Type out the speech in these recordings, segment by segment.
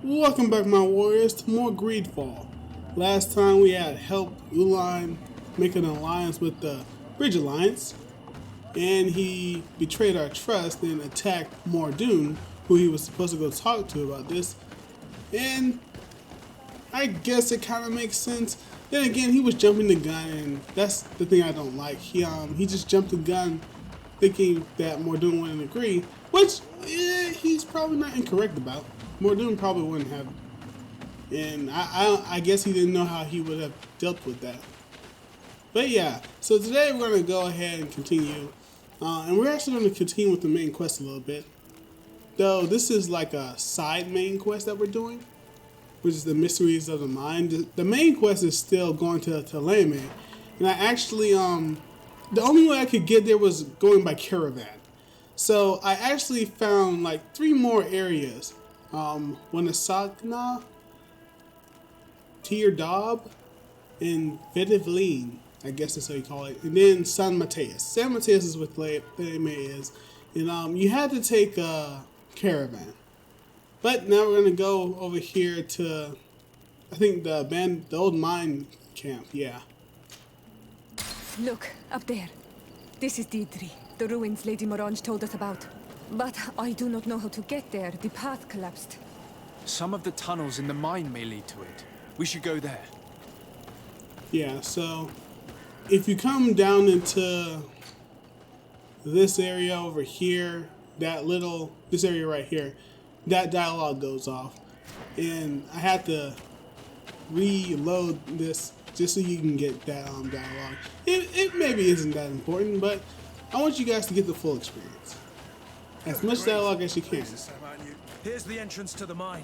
Welcome back, my warriors, to more GreedFall. Last time we had helped Uline make an alliance with the Bridge Alliance, and he betrayed our trust and attacked Mordoon, who he was supposed to go talk to about this. And I guess it kind of makes sense. Then again, he was jumping the gun, and that's the thing I don't like. He just jumped the gun, thinking that Mordoon wouldn't agree, which he's probably not incorrect about. Mordoon probably wouldn't have, and I guess he didn't know how he would have dealt with that. But yeah, so today we're going to go ahead and continue, and we're actually going to continue with the main quest a little bit. Though this is like a side main quest that we're doing, which is the Mysteries of the Mind. The main quest is still going to Leme, and I actually, the only way I could get there was going by caravan. So I actually found like 3 more areas. Winnesagna, Teer Fradee, and Vedivline, I guess that's how you call it. And then San Mateus. San Mateus is what Leme is. And you had to take a caravan. But now we're going to go over here to, I think, the old mine camp, yeah. Look, up there. This is Deidre, the ruins Lady Morange told us about. But I do not know how to get there. The path collapsed. Some of the tunnels in the mine may lead to it. We should go there. Yeah, so if you come down into this area over here, this area right here, that dialogue goes off. And I have to reload this just so you can get that dialogue. It maybe isn't that important, but I want you guys to get the full experience. As much dialogue as you can. Here's the entrance to the mine.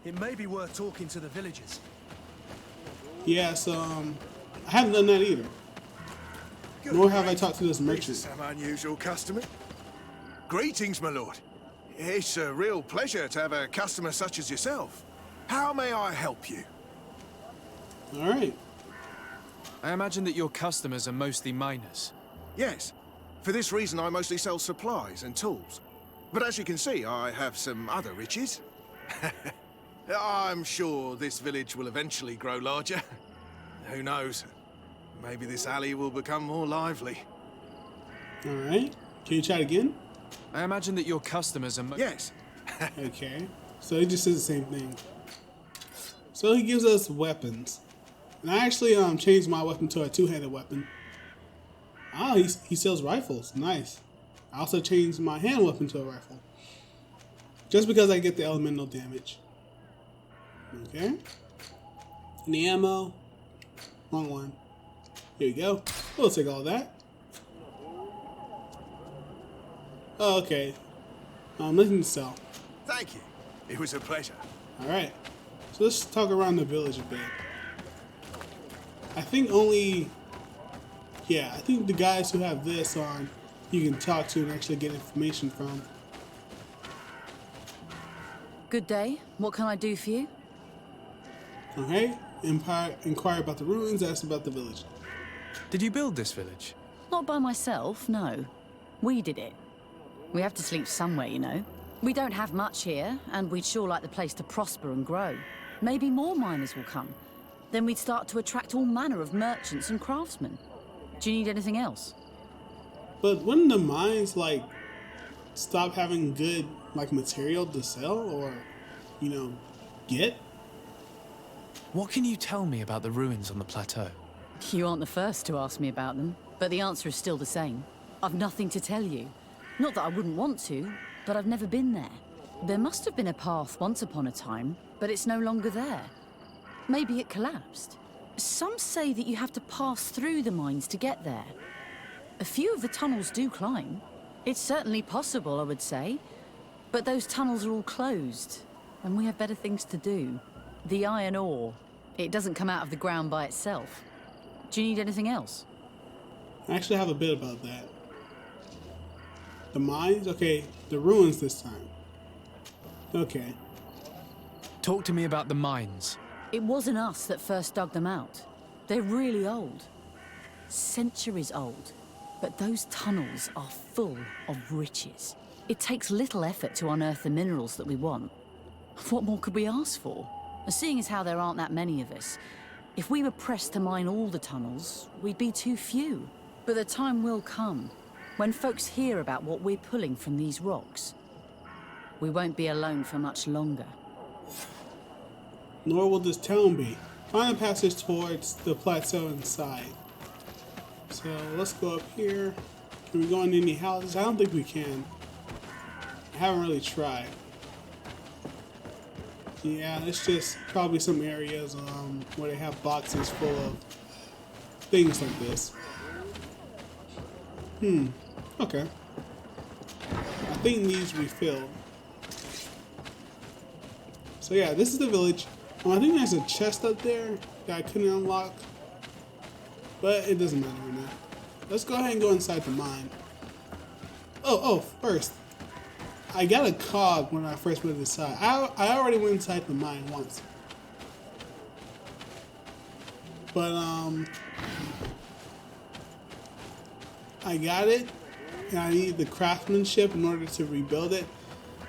It may be worth talking to the villagers. Yeah, so I haven't done that either. Nor have I talked to this merchant. Some unusual customer. Greetings, my lord. It's a real pleasure to have a customer such as yourself. How may I help you? All right. I imagine that your customers are mostly miners. Yes. For this reason, I mostly sell supplies and tools. But as you can see, I have some other riches. I'm sure this village will eventually grow larger. Who knows? Maybe this alley will become more lively. All right. Can you chat again? I imagine that your customers are Yes. Okay. So he just says the same thing. So he gives us weapons. And I actually changed my weapon to a 2-handed weapon. Oh, he sells rifles. Nice. I also changed my hand weapon to a rifle. Just because I get the elemental damage. Okay. And the ammo. Wrong one. Here we go. We'll take all that. Oh, okay. Nothing to sell. Thank you. It was a pleasure. Alright. So let's talk around the village a bit. I think I think the guys who have this on, you can talk to and actually get information from. Good day. What can I do for you? Okay. Inquire about the ruins, ask about the village. Did you build this village? Not by myself, no. We did it. We have to sleep somewhere, you know. We don't have much here, and we'd sure like the place to prosper and grow. Maybe more miners will come. Then we'd start to attract all manner of merchants and craftsmen. Do you need anything else? But wouldn't the mines, stop having good, material to sell or, get? What can you tell me about the ruins on the plateau? You aren't the first to ask me about them, but the answer is still the same. I've nothing to tell you. Not that I wouldn't want to, but I've never been there. There must have been a path once upon a time, but it's no longer there. Maybe it collapsed. Some say that you have to pass through the mines to get there. A few of the tunnels do climb. It's certainly possible, I would say. But those tunnels are all closed, and we have better things to do. The iron ore, it doesn't come out of the ground by itself. Do you need anything else? I actually have a bit about that. The mines? Okay, the ruins this time. Okay. Talk to me about the mines. It wasn't us that first dug them out. They're really old. Centuries old. But those tunnels are full of riches. It takes little effort to unearth the minerals that we want. What more could we ask for? Seeing as how there aren't that many of us, if we were pressed to mine all the tunnels, we'd be too few. But the time will come when folks hear about what we're pulling from these rocks. We won't be alone for much longer. Nor will this town be. Find a passage towards the plateau inside. So let's go up here. Can we go in any houses? I don't think we can. I haven't really tried. Yeah, it's just probably some areas where they have boxes full of things like this. Okay. I think these refilled. So yeah, this is the village. I think there's a chest up there that I couldn't unlock. But it doesn't matter right now. Let's go ahead and go inside the mine. First. I got a cog when I first went inside. I already went inside the mine once. But I got it, and I need the craftsmanship in order to rebuild it.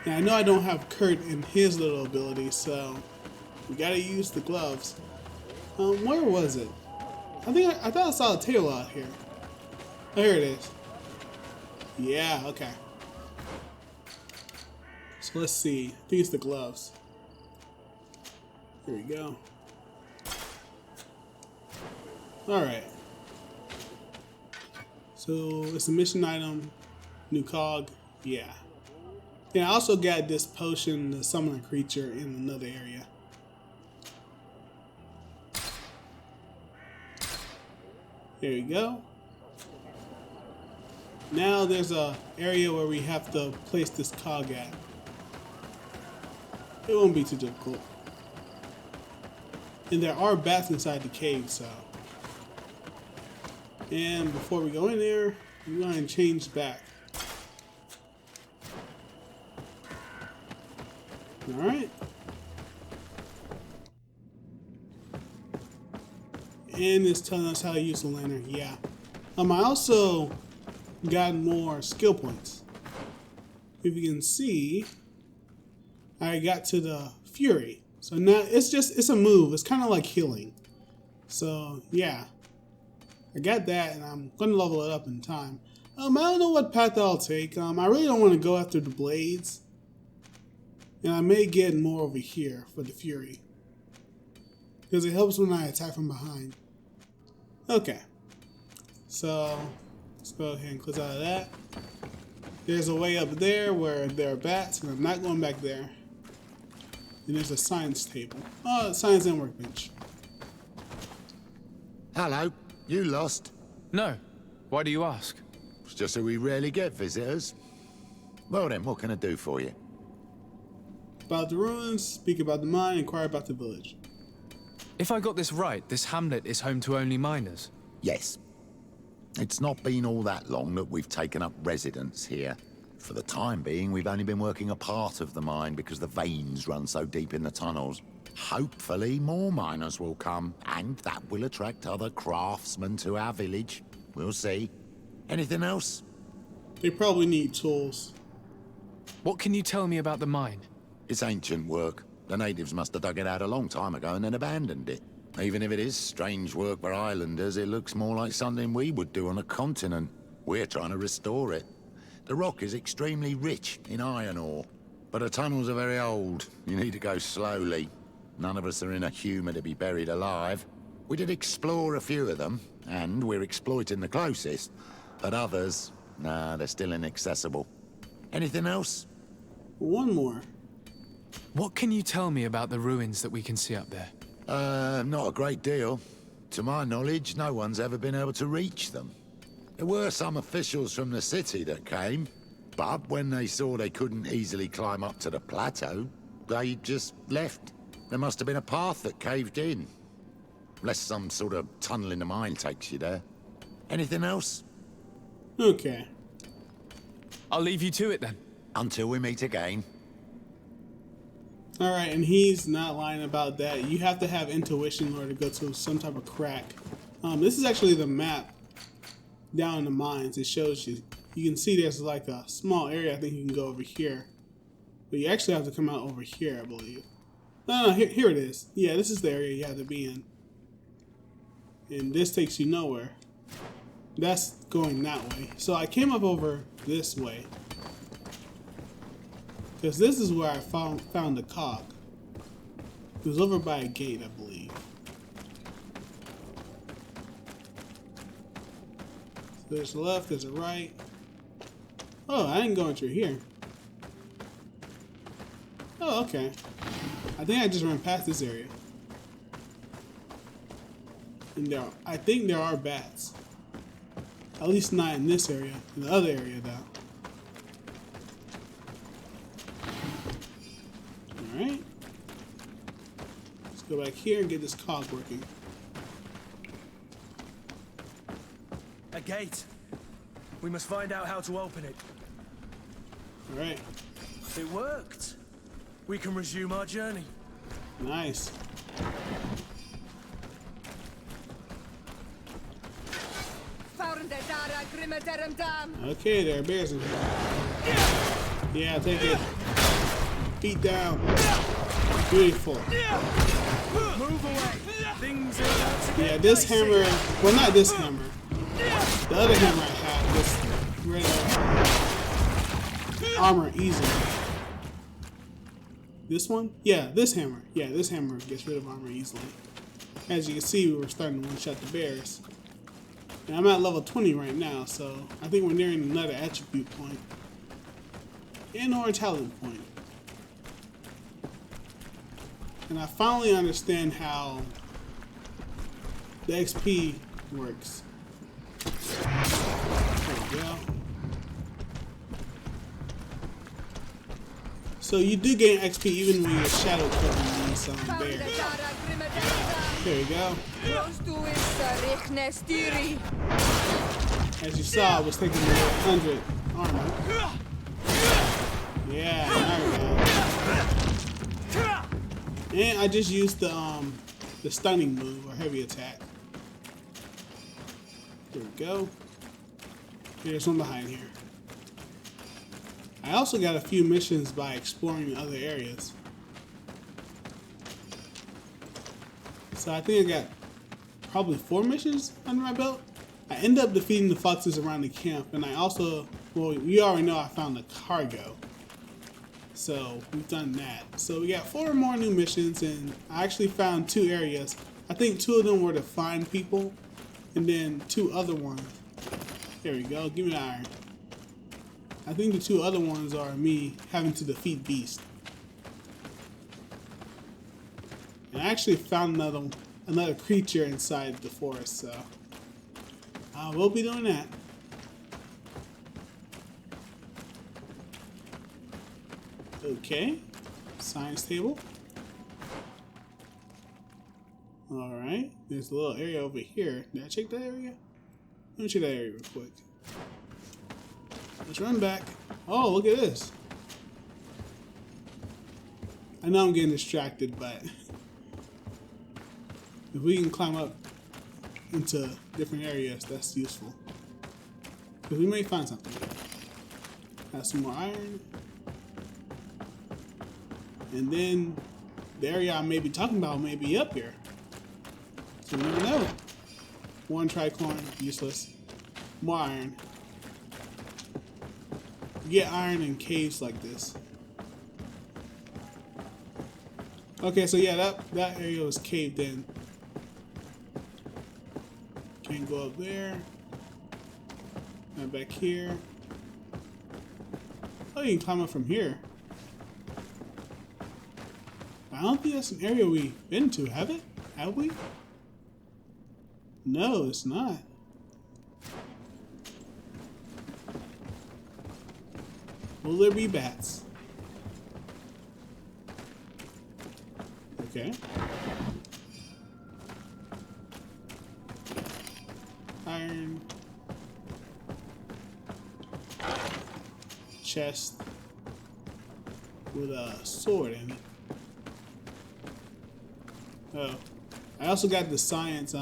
And I know I don't have Kurt in his little ability, so we gotta use the gloves. Where was it? I thought I saw a tail out here. Oh, here it is. Yeah, okay. So let's see. I think it's the gloves. Here we go. Alright. So it's a mission item. New cog. Yeah. Yeah, I also got this potion to summon a creature in another area. There you go. Now there's a area where we have to place this cog at. It won't be too difficult. And there are bats inside the cave, so. And before we go in there, we're going to change back. Alright. And it's telling us how to use the lantern. Yeah. I also got more skill points. If you can see, I got to the Fury. So now it's a move. It's kind of like healing. So yeah. I got that, and I'm going to level it up in time. I don't know what path I'll take. I really don't want to go after the blades. And I may get more over here for the Fury. Because it helps when I attack from behind. Okay. So, let's go ahead and close out of that. There's a way up there where there are bats, and I'm not going back there. And there's a science table. Oh, science and workbench. Hello. You lost? No. Why do you ask? It's just that we rarely get visitors. Well then, what can I do for you? About the ruins, speak about the mine, inquire about the village. If I got this right, this hamlet is home to only miners. Yes. It's not been all that long that we've taken up residence here. For the time being, we've only been working a part of the mine because the veins run so deep in the tunnels. Hopefully more miners will come, and that will attract other craftsmen to our village. We'll see. Anything else? They probably need tools. What can you tell me about the mine? It's ancient work. The natives must have dug it out a long time ago and then abandoned it. Even if it is strange work for islanders, it looks more like something we would do on a continent. We're trying to restore it. The rock is extremely rich in iron ore, but the tunnels are very old. You need to go slowly. None of us are in a humour to be buried alive. We did explore a few of them, and we're exploiting the closest. But others, nah, they're still inaccessible. Anything else? One more. What can you tell me about the ruins that we can see up there? Not a great deal. To my knowledge, no one's ever been able to reach them. There were some officials from the city that came, but when they saw they couldn't easily climb up to the plateau, they just left. There must have been a path that caved in. Unless some sort of tunnel in the mine takes you there. Anything else? Okay. I'll leave you to it then. Until we meet again. Alright, and he's not lying about that. You have to have intuition in order to go to some type of crack. This is actually the map down in the mines. It shows you. You can see there's like a small area. I think you can go over here. But you actually have to come out over here, I believe. No, here it is. Yeah, this is the area you have to be in. And this takes you nowhere. That's going that way. So I came up over this way. Because this is where I found the cog. It was over by a gate, I believe. So there's a left, there's a right. Oh, I didn't go through here. Oh, okay. I think I just ran past this area. And I think there are bats. At least not in this area. In the other area, though. Alright. Let's go back here and get this cog working. A gate. We must find out how to open it. Alright. It worked. We can resume our journey. Nice. Okay, there are bears in here. Yeah, take it. Beat down. Beautiful. Move away. Things are about to get Yeah, this dicey. hammer. Well, not this hammer. The other hammer I had gets rid of armor easily. This one? Yeah, this hammer. Yeah, this hammer gets rid of armor easily. As you can see, we were starting to one-shot the bears. And I'm at level 20 right now, so I think we're nearing another attribute point. And or a talent point. And I finally understand how the XP works. There we go. So you do gain XP even when you're shadow killing these bears. There you go. As you saw, I was taking 100 armor. Yeah, there we go. And I just used the stunning move or heavy attack. There we go. There's one behind here. I also got a few missions by exploring other areas. So I think I got probably 4 missions under my belt. I ended up defeating the foxes around the camp, and I also, well, you already know I found the cargo. So we've done that. So we got 4 more new missions, and I actually found 2 areas. I think 2 of them were to find people, and then 2 other ones. There we go, give me the iron. I think the 2 other ones are me having to defeat beasts. And I actually found another creature inside the forest, so I will be doing that. Okay, science table. Alright, there's a little area over here. Did I check that area? Let me check that area real quick. Let's run back. Oh, look at this. I know I'm getting distracted, but if we can climb up into different areas, that's useful. Because we may find something. Have some more iron. And then the area I may be talking about may be up here. So you never know. 1 tricorn, useless. More iron. You get iron in caves like this. Okay, so yeah, that area was caved in. Can't go up there. Not back here. Oh, you can climb up from here. I don't think that's an area we've been to, have it? Have we? No, it's not. Will there be bats? Okay. Iron. Chest with a sword in it. Oh. I also got the science,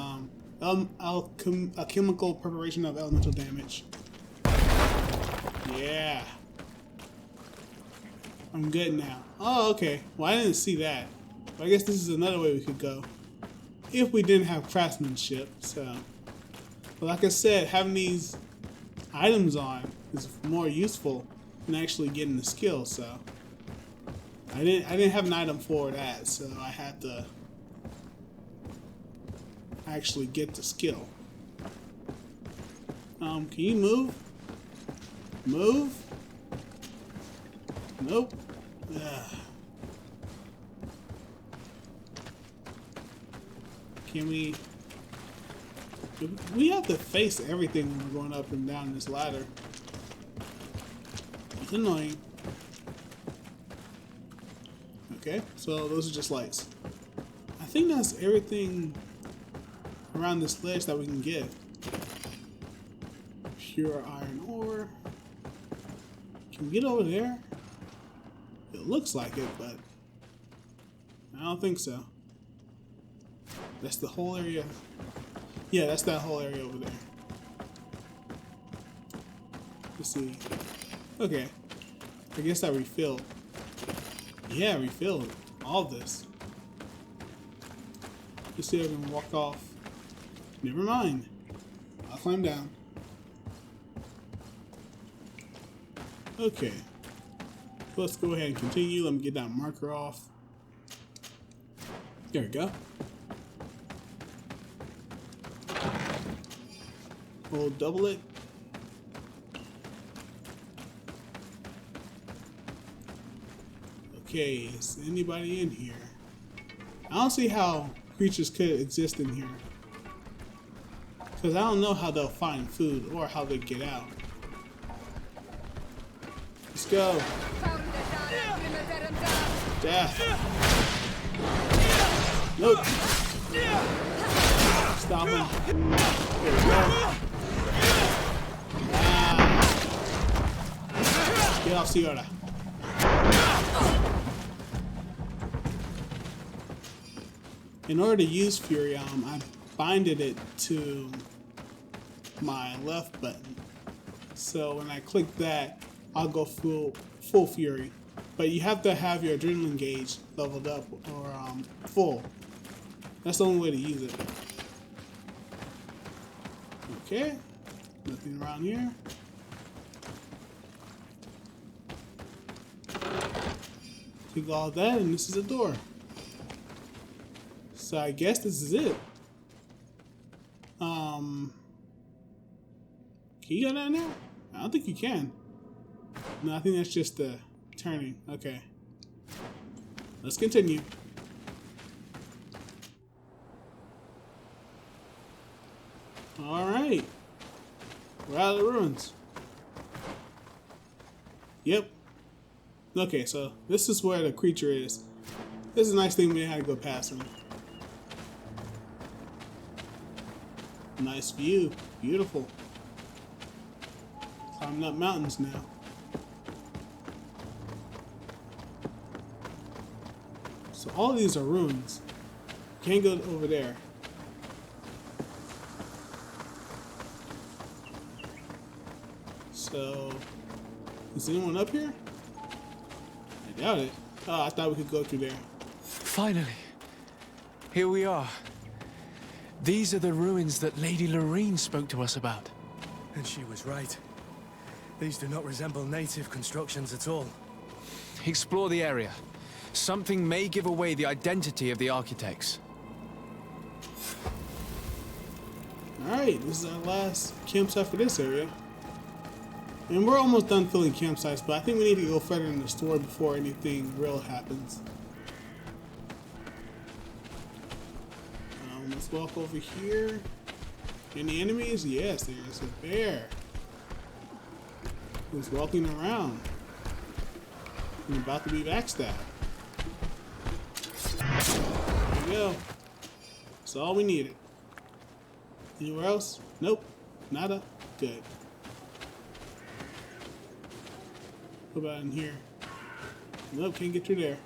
chemical preparation of elemental damage. Yeah. I'm good now. Oh, okay. Well, I didn't see that. But I guess this is another way we could go. If we didn't have craftsmanship, so. But like I said, having these items on is more useful than actually getting the skill, so. I didn't have an item for that, so I had to actually get the skill. Can you move? Move? Nope. Ugh. Can we have to face everything when we're going up and down this ladder. It's annoying. Okay, so those are just lights. I think that's everything around this ledge that we can get. Pure iron ore. Can we get over there? It looks like it, but I don't think so. That's the whole area. Yeah, that's that whole area over there. Let's see. Okay. I guess I refilled. Yeah, refilled all this. Let's see if I can walk off. Never mind. I'll climb down. Okay. Let's go ahead and continue. Let me get that marker off. There we go. We'll double it. Okay, is anybody in here? I don't see how creatures could exist in here. Because I don't know how they'll find food or how they get out. Let's go. Death. Nope. Stop him. There we go. Get off, Sierra. In order to use Fury, I binded it to my left button. So when I click that, I'll go full Fury. But you have to have your adrenaline gauge leveled up or full. That's the only way to use it. Okay, nothing around here. Take all that, and this is a door. So I guess this is it. Can you go down there? I don't think you can. No, I think that's just the turning. Okay. Let's continue. Alright. We're out of the ruins. Yep. Okay, so this is where the creature is. This is a nice thing we had to go past him. Nice view. Beautiful. Climbing up mountains now. So all of these are ruins. Can't go over there. So, is anyone up here? I doubt it. Oh, I thought we could go through there. Finally, here we are. These are the ruins that Lady Lorene spoke to us about. And she was right. These do not resemble native constructions at all. Explore the area. Something may give away the identity of the architects. Alright, this is our last campsite for this area. And we're almost done filling campsites, but I think we need to go further in the story before anything real happens. Let's walk over here. Any enemies? Yes, there's a bear who's walking around and about to be backstabbed. There we go. That's all we needed. Anywhere else? Nope. Nada. Good. What about in here? Nope, can't get through there.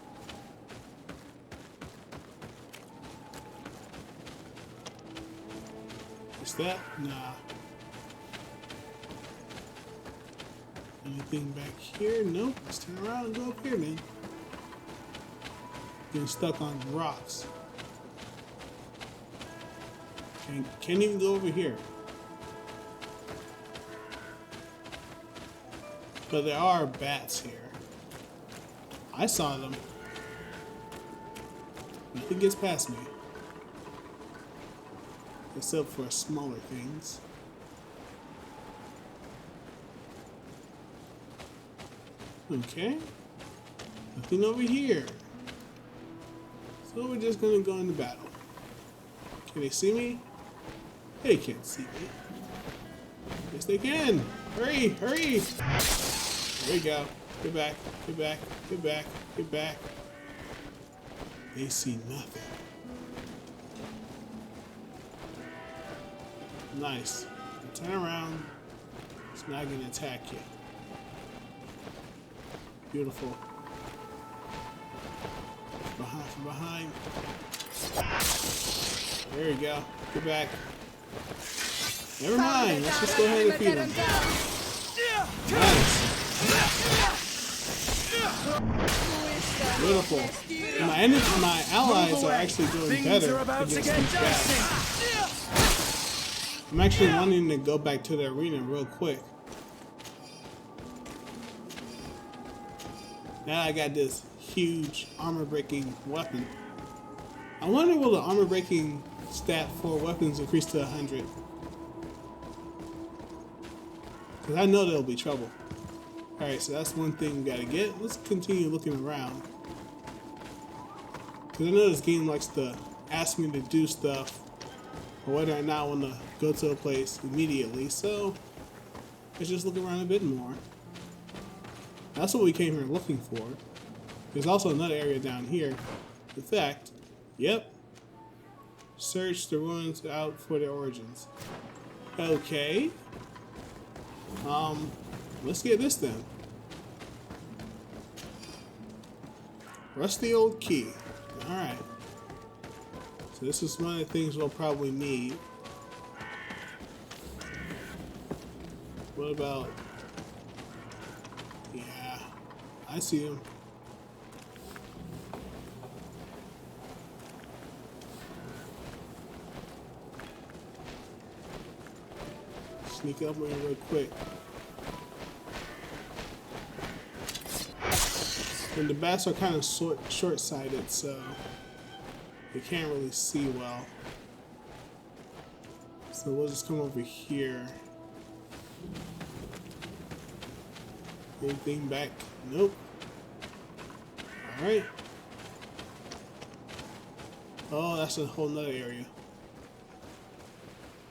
What's that? Nah. Anything back here? Nope. Let's turn around and go up here then. Getting stuck on rocks. Can't even go over here. But there are bats here. I saw them. Nothing gets past me. Except for smaller things. Okay. Nothing over here. So we're just gonna go into battle. Can they see me? They can't see me. Yes, they can. Hurry, hurry. There we go. Get back, get back, get back, get back. They see nothing. Nice. Turn around. It's not gonna attack you. Beautiful. From behind. There we go. Get back. Never mind. Let's just go ahead and feed him. Nice. Beautiful. My allies are actually doing better against these guys. I'm actually wanting to go back to the arena real quick. Now I got this huge armor-breaking weapon. I wonder will the armor-breaking stat for weapons increase to 100? Because I know there'll be trouble. Alright, so that's one thing we gotta get. Let's continue looking around. Because I know this game likes to ask me to do stuff, or whether or not I want to go to a place immediately, so let's just look around a bit more. That's what we came here looking for. There's also another area down here. In fact, yep. Search the ruins out for their origins. Okay. Let's get this then. Rusty old key. Alright. So this is one of the things we'll probably need. What about... Yeah, I see him. Sneak up on him real quick. And the bats are kind of short-sighted, so they can't really see well. So we'll just come over here. Anything back? Nope. Alright. Oh, that's a whole nother area.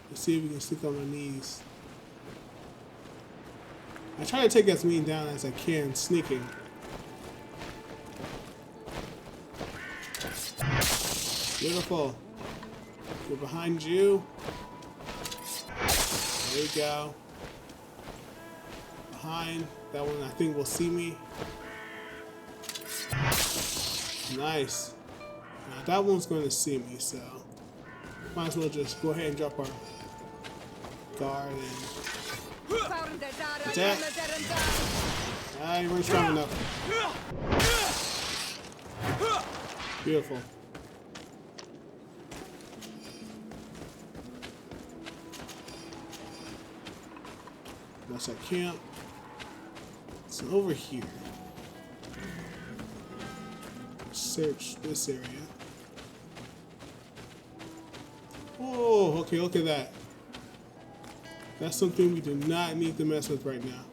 Let's see if we can stick on my knees. I try to take as many down as I can, sneaking. Beautiful. We're behind you. There you go. Behind. That one I think will see me. Nice. Now that one's going to see me, so might as well just go ahead and drop our guard and attack. Ah, you weren't strong enough. Beautiful. That's our camp. So over here, search this area. Oh, okay, look at that. That's something we do not need to mess with right now.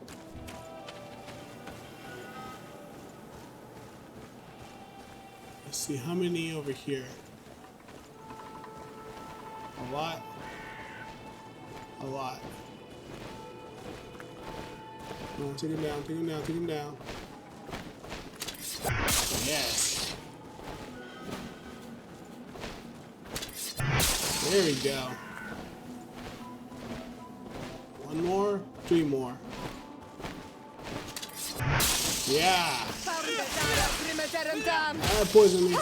Let's see, how many over here? A lot. A lot. Come on, take him down, take him down, take him down. Yes. There we go. One more, three more. Yeah. That poisoned me.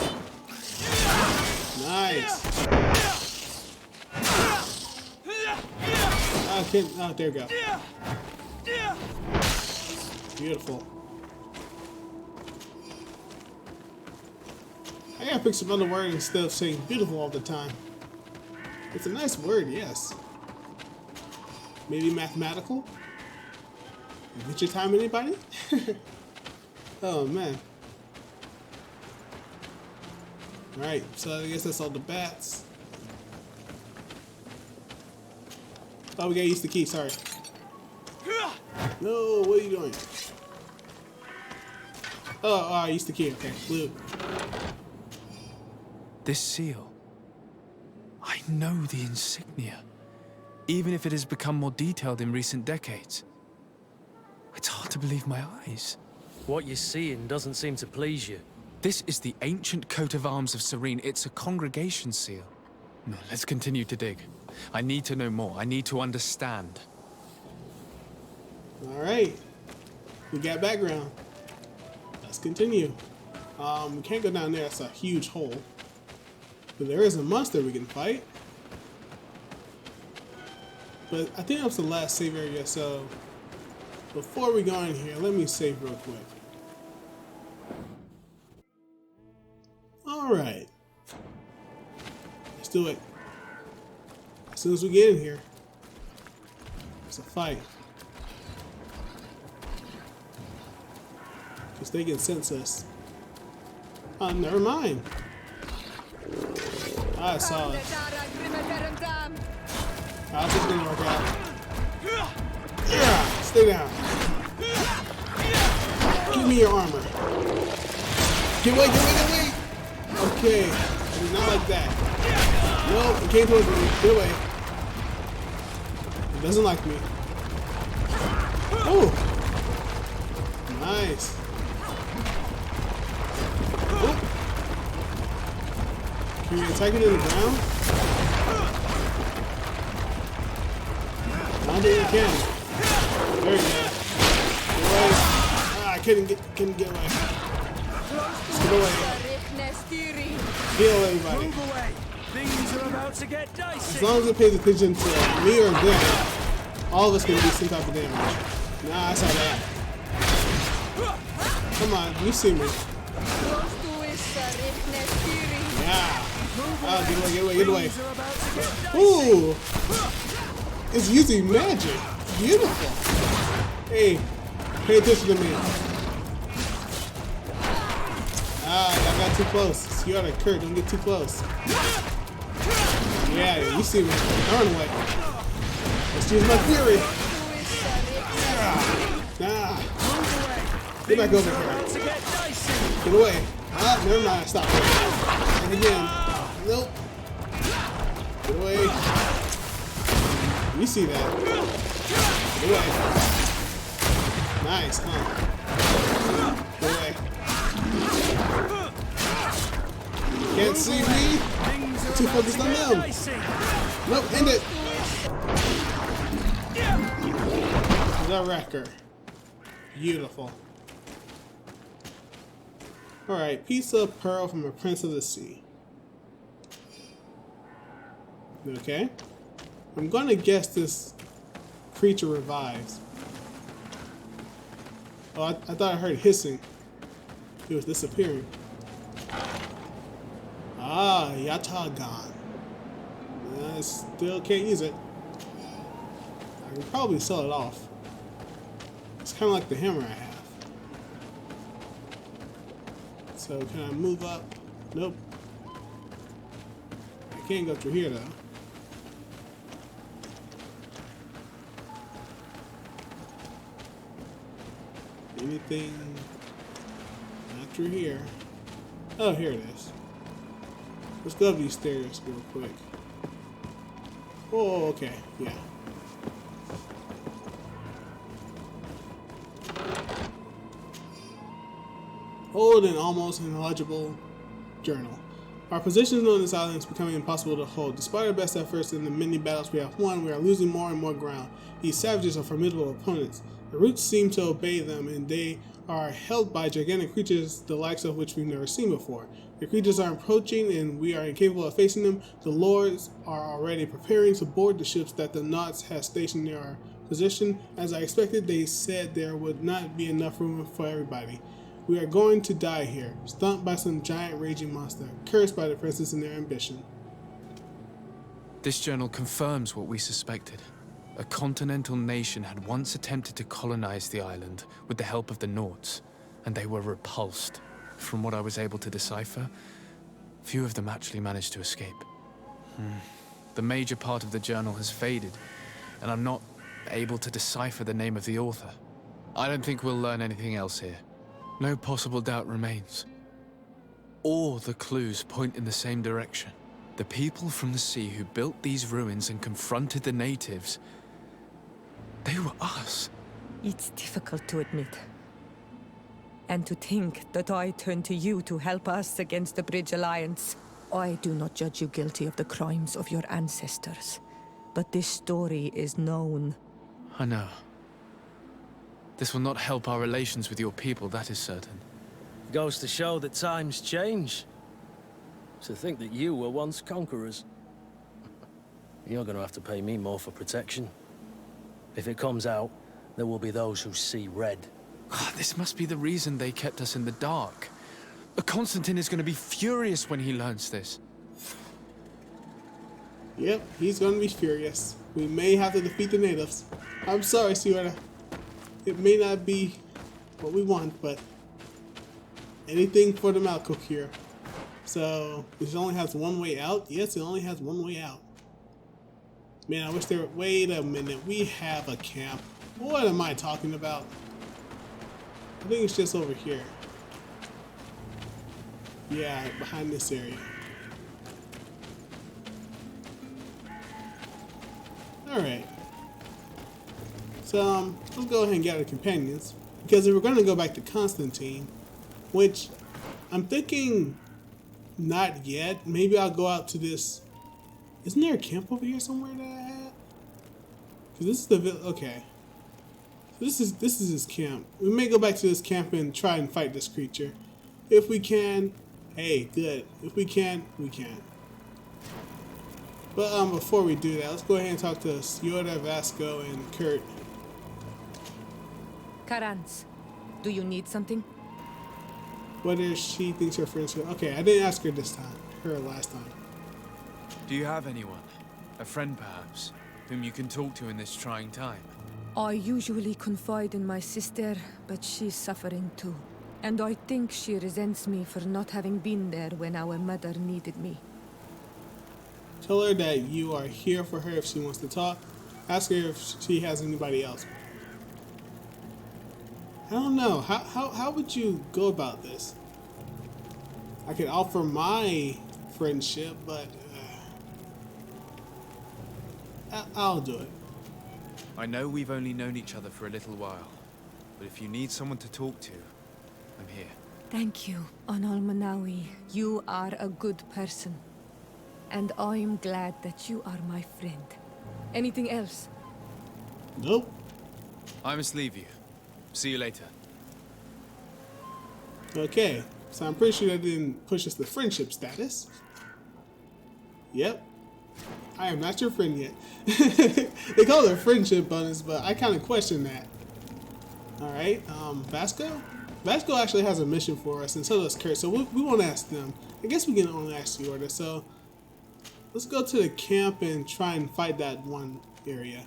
Nice. I can't. Oh, there we go. Beautiful. I gotta pick some other word instead of saying beautiful all the time. It's a nice word, yes. Maybe mathematical? Adventure time, anybody? Oh man. Alright, so I guess that's all the bats. Oh, we gotta use the key, sorry. No, what are you doing? Oh, I used the key, okay, blue. This seal. I know the insignia, even if it has become more detailed in recent decades. It's hard to believe my eyes. What you're seeing doesn't seem to please you. This is the ancient coat of arms of Serene. It's a congregation seal. No, let's continue to dig. I need to know more. I need to understand. Alright. We got background. Let's continue. We can't go down there. That's a huge hole. But there is a monster we can fight. But I think that's the last save area, so before we go in here, let me save real quick. Alright. Let's do it. As soon as we get in here, it's a fight. Because they can sense us. Oh, never mind. I saw it. How's this gonna work out? Yeah, stay down. Give me your armor. Get away, get away, get away! Okay, not like that. No, it came towards me. Get away. It doesn't like me. Oh! Nice. Oh. Can you attack it in the ground? I don't think you can. There you go. Get away. Ah, I couldn't get away. Just get away. Heal everybody. Move away. Things are about to get dicey. As long as it pays attention to me or them, all of us can do some type of damage. Nah, I saw that. Come on, you see me. Yeah. Oh, get away, get away, get away. Ooh! It's using magic. Beautiful. Hey, pay attention to me. Ah, I got too close. You oughta Kurt, don't get too close. Yeah, you see me. Run away. Let's use my fury. Nah. Get back over here. Get away. Ah, never mind. Stop. And again. Nope. Get away. You see that. Get away. Nice, huh? Get away. Can't see me. I'm too focused on them. Nope, end it. The wrecker. Beautiful. Alright, piece of pearl from a prince of the sea. Okay. I'm gonna guess this creature revives. Oh, I thought I heard hissing. It was disappearing. Ah, Yatagan. I still can't use it. I can probably sell it off. It's kind of like the hammer I have. So can I move up? Nope. I can't go through here though. Anything? Not through here. Oh, here it is. Let's go up these stairs real quick. Oh, okay, yeah. Old and almost illegible journal. Our positions on this island is becoming impossible to hold. Despite our best efforts in the many battles we have won, we are losing more and more ground. These savages are formidable opponents. The roots seem to obey them, and they are held by gigantic creatures the likes of which we've never seen before. The creatures are approaching, and we are incapable of facing them. The lords are already preparing to board the ships that the Knots have stationed near our position. As I expected, they said there would not be enough room for everybody. We are going to die here, stomped by some giant raging monster, cursed by the princess and their ambition. This journal confirms what we suspected. A continental nation had once attempted to colonize the island with the help of the Nords, and they were repulsed. From what I was able to decipher, few of them actually managed to escape. The major part of the journal has faded, and I'm not able to decipher the name of the author. I don't think we'll learn anything else here. No possible doubt remains. All the clues point in the same direction. The people from the sea who built these ruins and confronted the natives, they were us. It's difficult to admit. And to think that I turn to you to help us against the Bridge Alliance. I do not judge you guilty of the crimes of your ancestors. But this story is known. I know. This will not help our relations with your people, that is certain. Goes to show that times change. To think that you were once conquerors. You're gonna have to pay me more for protection. If it comes out, there will be those who see red. This must be the reason they kept us in the dark. Constantine is going to be furious when he learns this. Yep, he's going to be furious. We may have to defeat the natives. I'm sorry, Siora. It may not be what we want, but anything for the Malcook here. So, it only has one way out? Yes, it only has one way out. Man, I wish there... Wait a minute. We have a camp. What am I talking about? I think it's just over here. Yeah, behind this area. Alright. So, let's go ahead and gather companions. Because if we're going to go back to Constantine, which I'm thinking not yet. Maybe I'll go out to this. Isn't there a camp over here somewhere that I had? Because this is the okay. This is his camp. We may go back to this camp and try and fight this creature. If we can, hey, good. If we can, we can. But before we do that, let's go ahead and talk to Siora, Vasco, and Kurt. Karans, do you need something? Whether she thinks her friends are... Okay, I didn't ask her this time. Her last time. Do you have anyone, a friend perhaps, whom you can talk to in this trying time? I usually confide in my sister, but she's suffering too. And I think she resents me for not having been there when our mother needed me. Tell her that you are here for her if she wants to talk. Ask her if she has anybody else. I don't know. How would you go about this? I could offer my friendship, but I'll do it. I know we've only known each other for a little while, but if you need someone to talk to, I'm here. Thank you, Anal Manawi. You are a good person. And I'm glad that you are my friend. Anything else? Nope. I must leave you. See you later. Okay, so I'm pretty sure that didn't push us to friendship status. Yep. I am not your friend yet. They call it a friendship bonus, but I kind of question that. Alright, Vasco? Vasco actually has a mission for us, and so does Kurt, so we won't ask them. I guess we can only ask Siora, so let's go to the camp and try and fight that one area.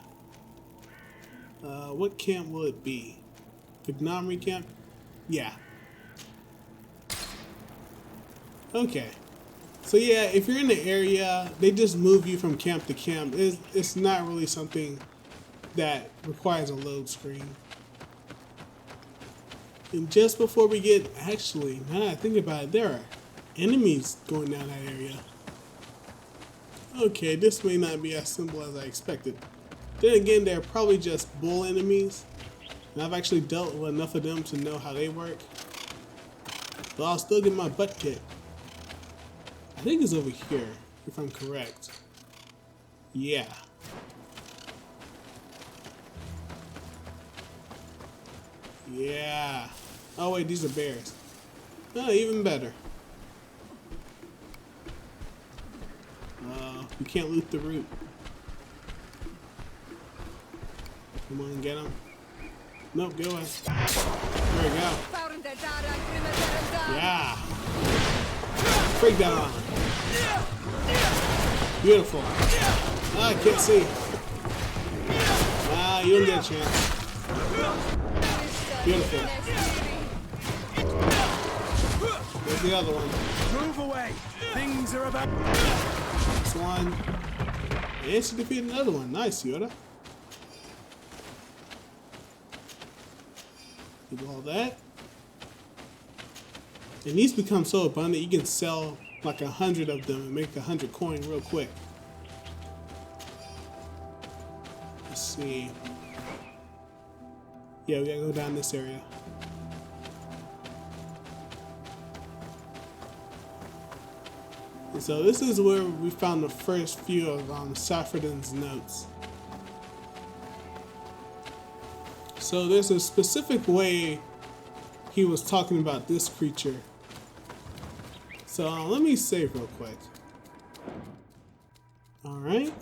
What camp will it be? Vignomry camp? Yeah. Okay. So yeah, if you're in the area, they just move you from camp to camp. It's not really something that requires a load screen. And just before we get, actually, now that I think about it, there are enemies going down that area. Okay, this may not be as simple as I expected. Then again, they're probably just bull enemies. And I've actually dealt with enough of them to know how they work. But I'll still get my butt kicked. I think it's over here, if I'm correct. Yeah. Yeah. Oh wait, these are bears. Oh, even better. We can't loot the root. Come on, get him. Nope, get away. There we go. Yeah. Break that on. Beautiful. Ah, I can't see. Ah, you don't get a chance. Beautiful. There's the other one. Move away. Things are about. This one. And she defeated another one. Nice, Yoda. Do all that. And these become so abundant, you can sell like 100 of them and make 100 coin real quick. Let's see. Yeah, we gotta go down this area. And so this is where we found the first few of Saffredin's notes. So there's a specific way he was talking about this creature. So let me save real quick. Alright.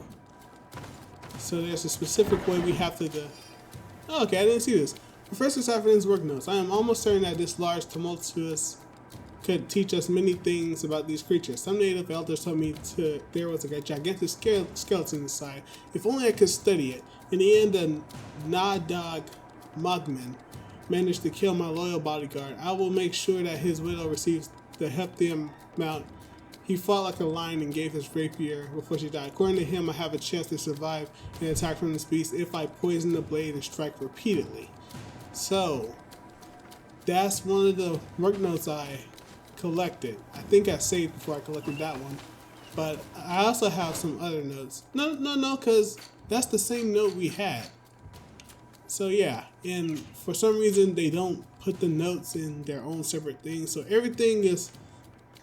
So there's a specific way we have to go. Oh, okay, I didn't see this. Professor Saffredin's work notes. I am almost certain that this large tumultuous could teach us many things about these creatures. Some native elders told me there was a gigantic skeleton inside. If only I could study it. In the end, the Nadag Mogman managed to kill my loyal bodyguard. I will make sure that his widow receives the hefty amount. He fought like a lion and gave his rapier before she died. According to him, I have a chance to survive an attack from this beast if I poison the blade and strike repeatedly. So, that's one of the work notes I collected. I think I saved before I collected that one. But I also have some other notes. No, because that's the same note we had. So yeah, and for some reason they don't put the notes in their own separate things. So everything is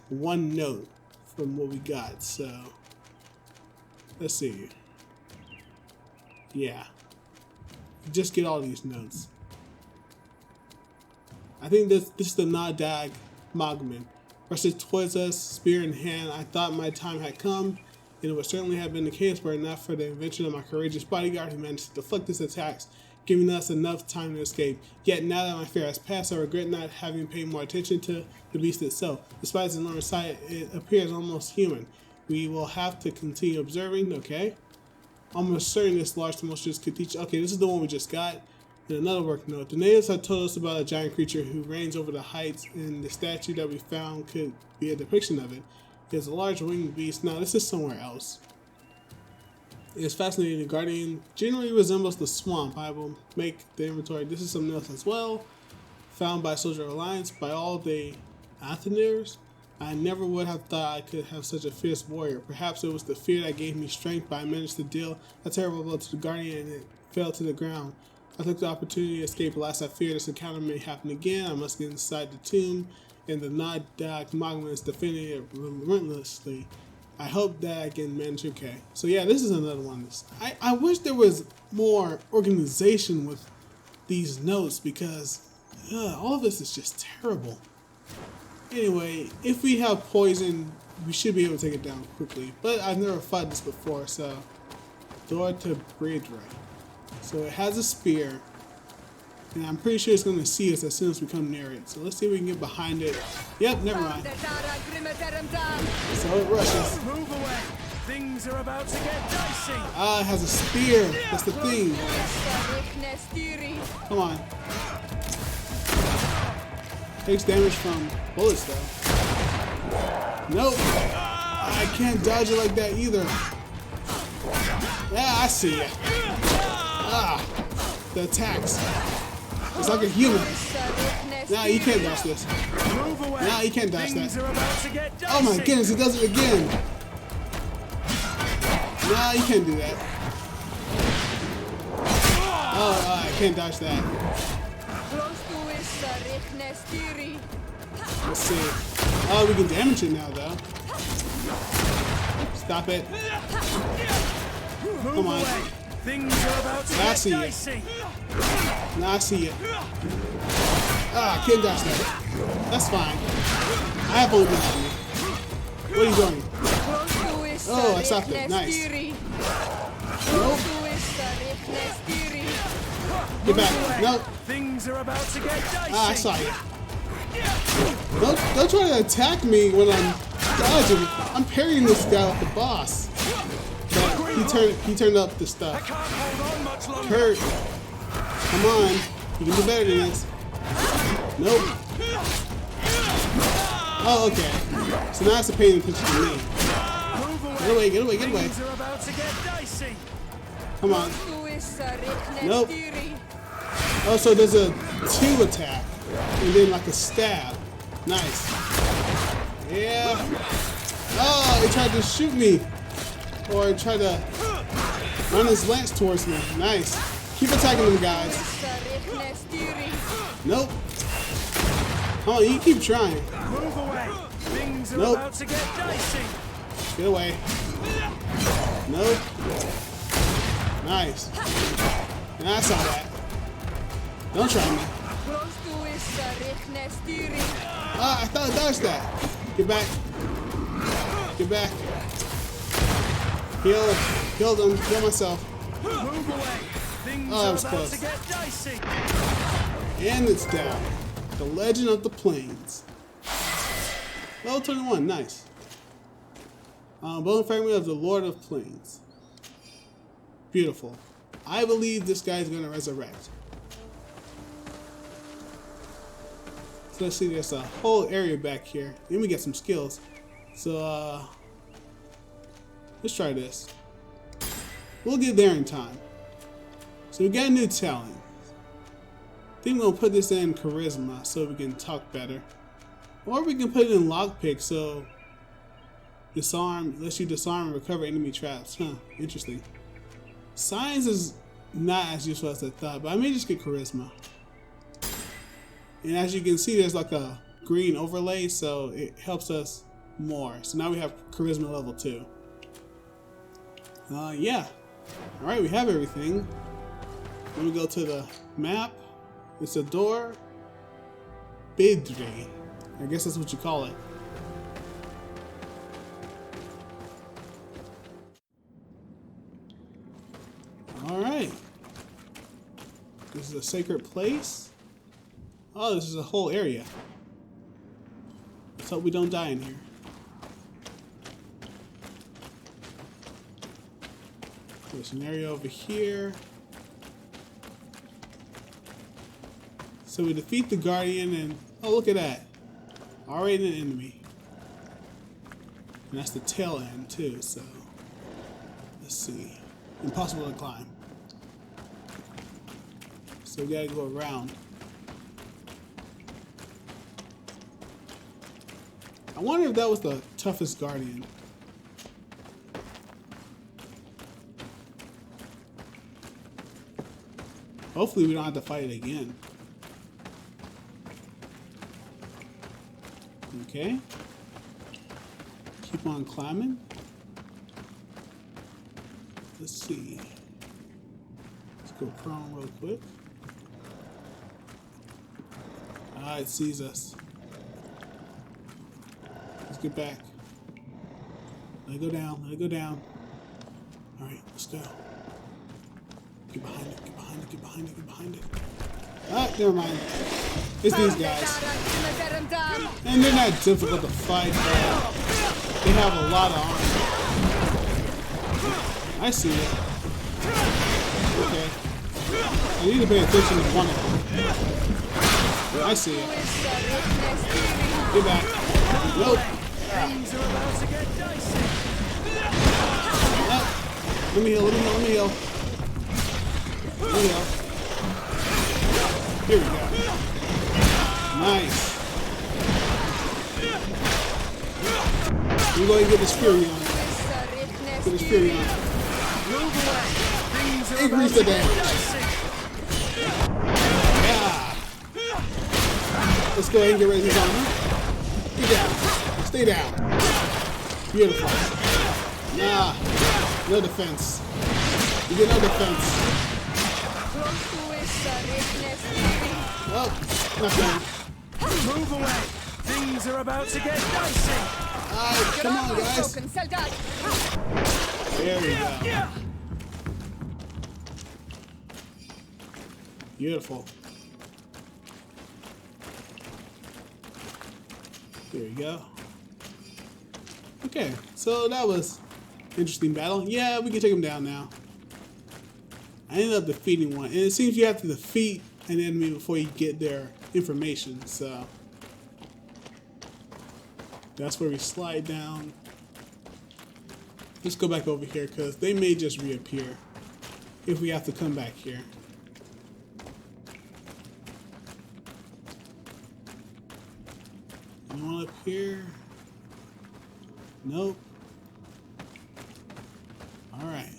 one note from what we got. So let's see. Yeah, just get all these notes. I think this is the Nadag Mogman. Rushes towards us, spear in hand. I thought my time had come, and it would certainly have been the case were it not for the invention of my courageous bodyguard who managed to deflect his attacks, giving us enough time to escape. Yet now that my fear has passed, I regret not having paid more attention to the beast itself. Despite its enormous size, it appears almost human. We will have to continue observing, okay? Almost certain this large tumultuous could teach. Okay, this is the one we just got. And another work note. The natives have told us about a giant creature who reigns over the heights, and the statue that we found could be a depiction of it. It's a large winged beast. Now, this is somewhere else. It's fascinating. The guardian generally resembles the swamp. I will make the inventory. This is something else as well. Found by Soldier Alliance by all the Athenians. I never would have thought I could have such a fierce warrior. Perhaps it was the fear that gave me strength, but I managed to deal a terrible blow to the guardian and it fell to the ground. I took the opportunity to escape, alas I fear this encounter may happen again. I must get inside the tomb, and the Nadag Mogman is defending it relentlessly. I hope that I can manage. Okay, so yeah, this is another one. I wish there was more organization with these notes because all of this is just terrible. Anyway, if we have poison, we should be able to take it down quickly. But I've never fought this before, so door to GreedFall. So it has a spear, and I'm pretty sure it's going to see us as soon as we come near it. So let's see if we can get behind it. Yep, never mind. So it rushes. Move away. Things are about to get dicey. Ah, it has a spear. That's the thing. Come on. Takes damage from bullets though. Nope. I can't dodge it like that either. Yeah, I see it. Ah, the attacks. It's like a human. Nah, you can't dodge this. Nah, you can't dodge that. Oh my goodness, he does it again. Nah, you can't do that. Oh, I can't dodge that. Let's see. Oh, we can damage it now, though. Stop it. Come on. Now I see it. Now I see it. Ah, I can't dodge that. That's fine. I have only been at me. What are you doing? Oh, I stopped it. Nice. Nope. Get back. Nope. Things are about to get dicey. Ah, I saw you. Don't try to attack me when I'm dodging. I'm parrying this guy with the boss. But he turned up the stuff. Can't hold on much longer. Kurt, come on. You can do better than this. Nope. Oh, okay. So now it's a paying attention to me. Get away, get away, get away. Things are about to get dicey. Come on. Nope. Oh, so there's a 2 attack. And then like a stab. Nice. Yeah. Oh, he tried to shoot me. Or he tried to run his lance towards me. Nice. Keep attacking them guys. Nope. Oh, you keep trying. Move away. Things are Nope. about to get dicey. Get away. Nope. Nice. And I saw that. Don't try me. Ah, I thought I dodged that. Get back. Get back. Heal. Heal them. Heal myself. Move away. Things Oh, that are was about close. to get dicey. And it's down. The Legend of the Plains. Level 21. Nice. Bone fragment of the Lord of Plains. Beautiful. I believe this guy's going to resurrect. So let's see, there's a whole area back here. Then we get some skills. So, let's try this. We'll get there in time. So we got a new talent. I think we'll put this in Charisma so we can talk better. Or we can put it in Lockpick so disarm, lets you disarm and recover enemy traps. Huh, interesting. Science is not as useful as I thought, but I may just get Charisma. And as you can see, there's like a green overlay, so it helps us more. So now we have Charisma level 2. Yeah. Alright, we have everything. Let me go to the map. It's a door. Bidri. I guess that's what you call it. Alright. This is a sacred place. Oh, this is a whole area. Let's hope we don't die in here. There's an area over here. So we defeat the Guardian and, oh, look at that. Already an enemy. And that's the tail end too, so let's see. Impossible to climb. So we gotta go around. I wonder if that was the toughest Guardian. Hopefully we don't have to fight it again. Okay. Keep on climbing. Let's see. Let's go prone real quick. Ah, it sees us. Let's get back. Let it go down. Let it go down. All right, let's go. Get behind it. Get behind it. Get behind it. Get behind it. Ah, never mind. It's these guys. And they're not difficult to fight, but they have a lot of armor. I see it. Okay. I need to pay attention to one of them. I see it. Get back. Nope. Ah. Let me heal, let me heal, let me heal. Let me heal. Here we go. Nice. I'm going to get this Fury on. Get this Fury on. Increase the damage. Yeah. Let's go ahead and get rid of his armor. Get down. Stay down. Beautiful. Nah. No defense. You get no defense. Oh, not bad. Move away. Things are about to get dicey. Alright, come on, guys. There we go. Beautiful. There we go. Okay, so that was interesting battle. Yeah, we can take him down now. I ended up defeating one, and it seems you have to defeat an enemy before you get their information, so that's where we slide down. Let's go back over here because they may just reappear if we have to come back here. Anyone up here? Nope. Alright.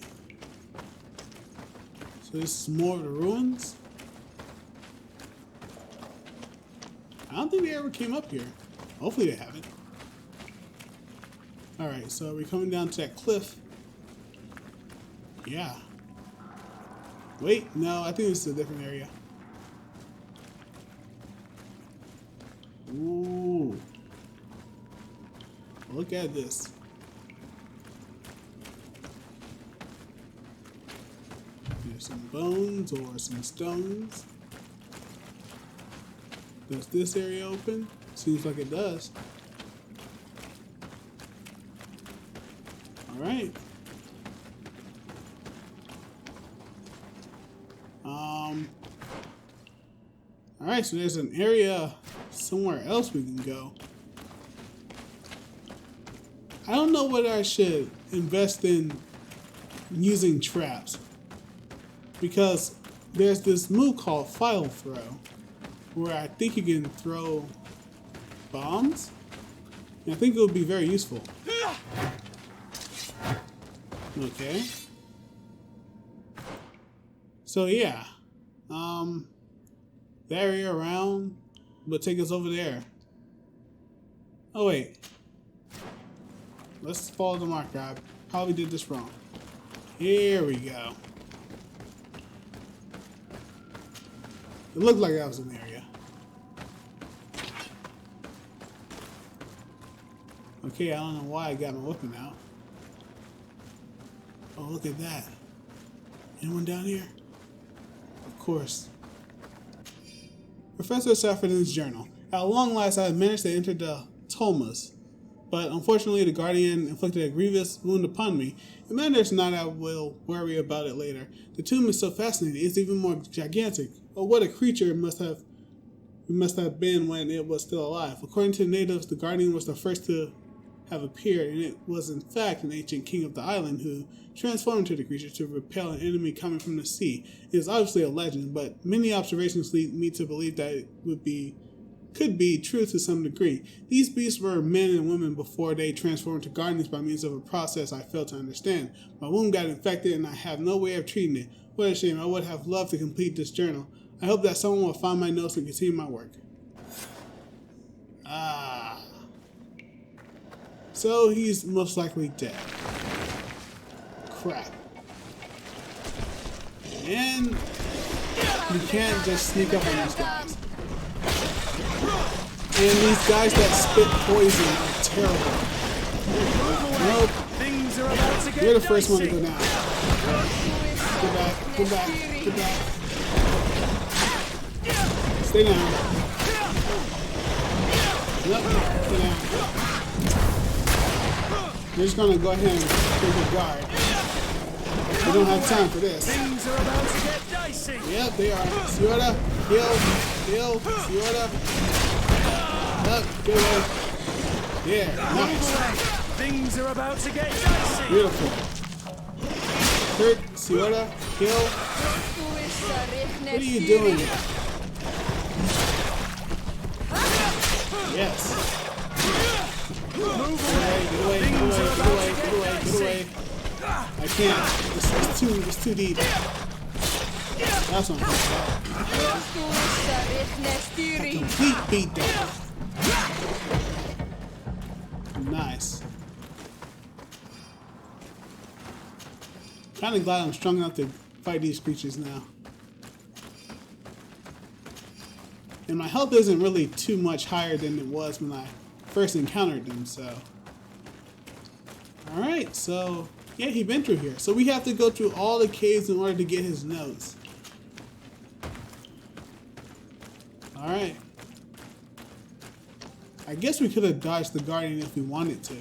So this is more of the ruins. I don't think they ever came up here. Hopefully they haven't. Alright, so we're coming down to that cliff. Yeah. Wait, no, I think this is a different area. Ooh. Look at this. There's some bones or some stones. Does this area open? Seems like it does. Alright. Alright, so there's an area somewhere else we can go. I don't know whether I should invest in using traps, because there's this move called file throw where I think you can throw bombs, and I think it would be very useful. Okay. So yeah, the area around will take us over there. Oh wait. Let's follow the marker. I probably did this wrong. Here we go. It looked like that was an area. Okay, I don't know why I got my weapon out. Oh, look at that. Anyone down here? Of course. Professor Saffordin's journal. At long last, I have managed to enter the Tolmas, but unfortunately the Guardian inflicted a grievous wound upon me. It matters not, I will worry about it later. The tomb is so fascinating, it's even more gigantic. Oh, what a creature it must have been when it was still alive. According to the natives, the Guardian was the first to have appeared, and it was in fact an ancient king of the island who transformed into the creature to repel an enemy coming from the sea. It is obviously a legend, but many observations lead me to believe that it could be true to some degree. These beasts were men and women before they transformed into guardians by means of a process I failed to understand. My wound got infected and I have no way of treating it. What a shame. I would have loved to complete this journal. I hope that someone will find my notes and continue my work. So he's most likely dead. Crap. And you can't just sneak up on these guys. And these guys that spit poison are terrible. Nope. Things are about to get You're the first one to dicey. go down. Go back, go back, go back. Stay down. Nope, stay down. We're just gonna go ahead and take a guard. We don't have time for this. Things are about to get dicey. Yep, they are. Siora, heal, Siora. Up, get away. Yeah, nice. Things are about to get dicey. Beautiful. Kurt, Siora, heal. What are you doing? Yes. Get away. I can't. It's too deep. That's what I'm talking about. Complete beatdown. Nice. Kinda glad I'm strong enough to fight these creatures now. And my health isn't really too much higher than it was when I first encountered them, so. Alright, so yeah, he's been through here. So we have to go through all the caves in order to get his notes. Alright. I guess we could have dodged the Guardian if we wanted to.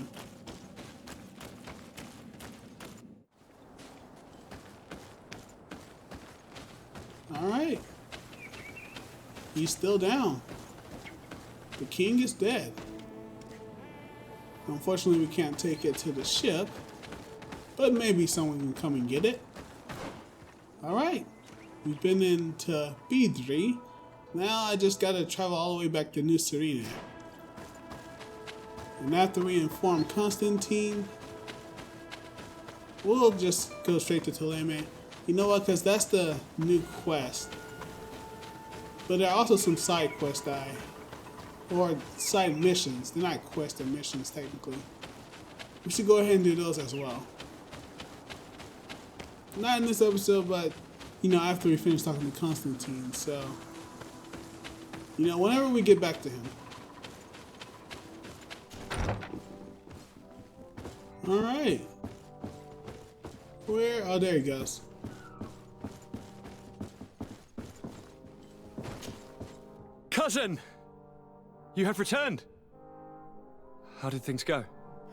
Alright. He's still down. The king is dead. Unfortunately, we can't take it to the ship, but maybe someone can come and get it. Alright. We've been into B3. Now I just gotta travel all the way back to New Serena. And after we inform Constantine, we'll just go straight to Ptolemy. You know what? Because that's the new quest. But there are also some side quests or side missions. They're not quests, they're missions technically. We should go ahead and do those as well. Not in this episode, but you know, after we finish talking to Constantine. So, you know, whenever we get back to him. Alright. Where? Oh, there he goes. Cousin! You have returned. How did things go?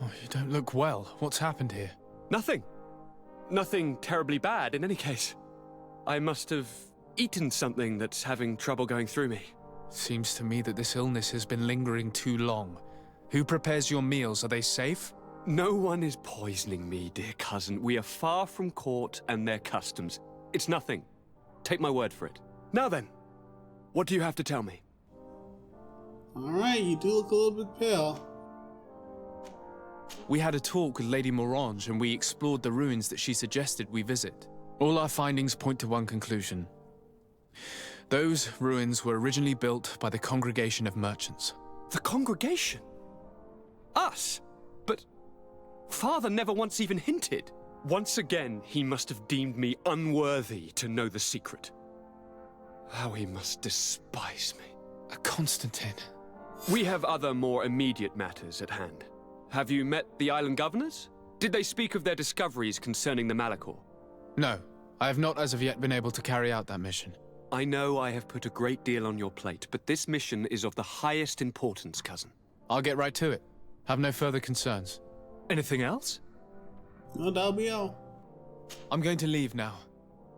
Oh, you don't look well. What's happened here? Nothing. Nothing terribly bad in any case. I must have eaten something that's having trouble going through me. Seems to me that this illness has been lingering too long. Who prepares your meals? Are they safe? No one is poisoning me, dear cousin. We are far from court and their customs. It's nothing. Take my word for it. Now then, what do you have to tell me? Alright, you do look a little bit pale. We had a talk with Lady Morange and we explored the ruins that she suggested we visit. All our findings point to one conclusion. Those ruins were originally built by the Congregation of Merchants. The Congregation? Us? But Father never once even hinted. Once again, he must have deemed me unworthy to know the secret. How he must despise me. Constantine. We have other more immediate matters at hand. Have you met the island governors? Did they speak of their discoveries concerning the Malachor? No, I have not as of yet been able to carry out that mission. I know I have put a great deal on your plate, but this mission is of the highest importance, cousin. I'll get right to it. Have no further concerns. Anything else? No, that'll be all. I'm going to leave now.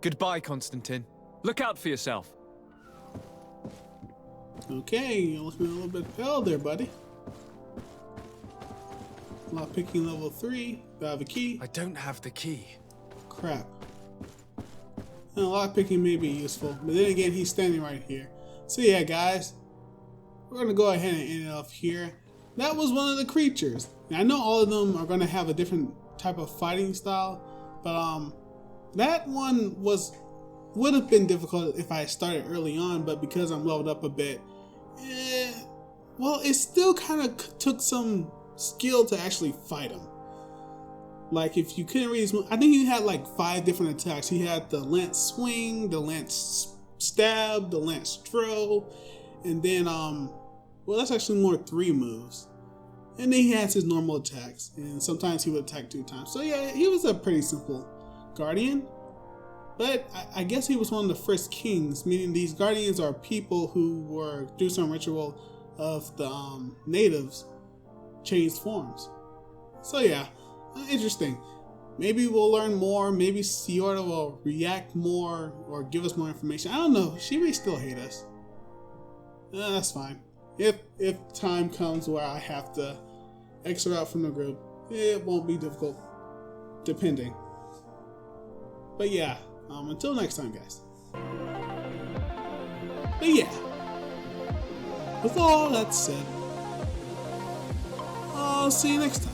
Goodbye, Constantine. Look out for yourself. Okay, you're looking a little bit pale there, buddy. Lockpicking level 3. Do I have a key? I don't have the key. Crap. And lockpicking may be useful, but then again, he's standing right here. So yeah, guys, we're gonna go ahead and end it off here. That was one of the creatures. Now, I know all of them are gonna have a different type of fighting style, but that one would have been difficult if I started early on, but because I'm leveled up a bit, well, it still kind of took some skill to actually fight him. Like, if you couldn't read his move, I think he had like 5 different attacks. He had the lance swing, the lance stab, the lance throw, and then well, that's actually more 3 moves. And then he has his normal attacks, and sometimes he would attack 2 times. So yeah, he was a pretty simple guardian. But I guess he was one of the first kings, meaning these guardians are people who were, through some ritual of the natives, changed forms. So yeah, interesting. Maybe we'll learn more. Maybe Siorda will react more or give us more information. I don't know. She may still hate us. That's fine. If time comes where I have to exit out from the group, it won't be difficult, depending. But yeah, until next time, guys. But yeah, with all that said, I'll see you next time.